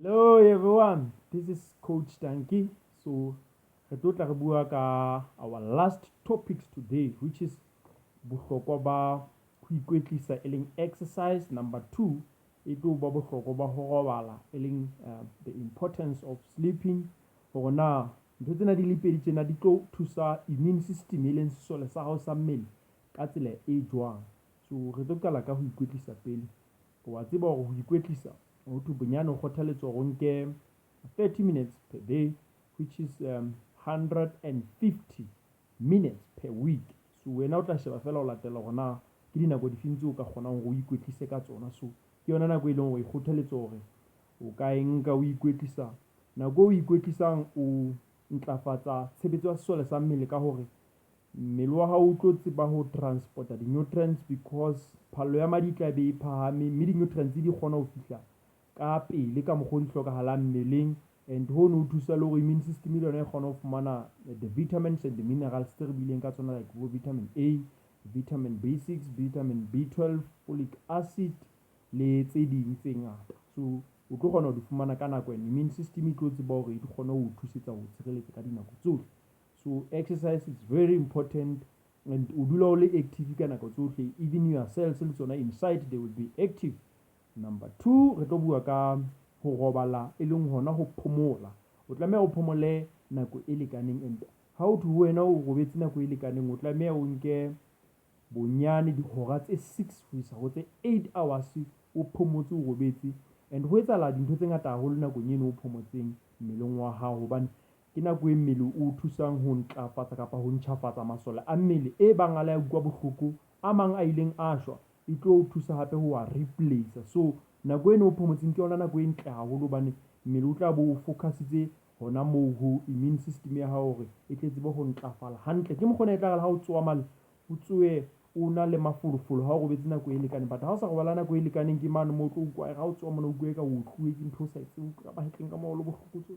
Hello everyone, this is Coach Danki. So, re tlo tla re bua ka our last topics today, which is bohlokwa ba ho ikwetlisa e leng exercise. Number 2, e tlo ba bohlokwa ba ho robala e leng the importance of sleeping. Hore na ntho tsena di le pedi tsena di tlo thusa immune system e leng sesole sa hao sa mmele ka tsela e jwang. So, re tlo qala ka ho ikwetlisa pele. Wa tseba hore ho ikwetlisa ho thwe bonyane o kgothaletswa hore o nke 30 minutes per day, which is 150 minutes per week. So wena o tla sheba fela o latela hore na ke dinako difeng tseo o ka kgonang hore o ikwetlise ka tsona. So ke yona nako e leng hore e kgothaletswa hore o ka e nka o ikwetlisa. Nako o ikwetlisang o ntlafatsa tshebetso ya sesole sa mmele ka hore mmele wa hao o tlo tseba ho transporta di-nutrients, because phallo ya madi tla be e phahame, mme di-nutrients di kgona ho fihla ka pele ka mokgwa o di hlokahalang mmeleng. And hono ho thusa le hore immune system le yona e kgona ho fumana the vitamins and the minerals tse re bileng ka tsona, like bo vitamin A, vitamin B6, vitamin B12, folic acid le tse ding tse ngata. So o tlo kgona ho di fumana ka nako, and immune system e tlo tseba hore di kgone ho thusetsa ho tshireletsa ka dinako tsohle. So exercise is very important, and o dula o le active ka nako tsohle, even your cells le tsona inside they will be active. Number 2, re tlo bua ka ho robala e leng hona ho phomola. O tlameha o phomole nako e lekaneng, and ha o thwe wena o robetse nako e lekaneng, o tlameha o nke bonyane dihora tse 6 ho isa ho tse 8 hours o phomotse o robetse. And ho etsahala dintho tse ngata haholo nakong eno o phomotseng mmeleng wa hao, hobane ke nako e mmele o thusang ho ntlafatsa kapa ho ntjhafatsa masole a mmele e bang a la utlwa bohloko, a mang a ileng a shwa, e tlo o thusa hape ho wa replace. So nako eno o phomotseng ke yona nako e ntle haholo, hobane mmele o tla bo o focusitse hona moo ho immune system ya hao hore e tle tsebe ho ntlafala hantle. Ke mokgona e tla ha o tsoha male o tsohe o na le mafolofolo ha o robetse nako e lekaneng, but ha o sa robala nako e lekaneng ke mane mo o tlo utlwa ha o tsoha mona o utlwe ka o tluwe ke ntho o sa etseng, ka mahetleng ka moholo bohloko tso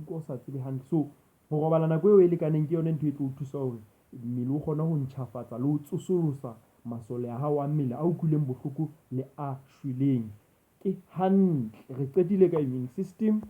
o sa tsebe hantle. So ho robala nako eo e lekaneng ke yona ntho e tlo o thusa hore mmele o kgone ho ntjhafatsa le ho tsosolosa masole a hao a mmele a utlwileng bohloko le a shweleng. Ke hantle, re qetile ka immune system.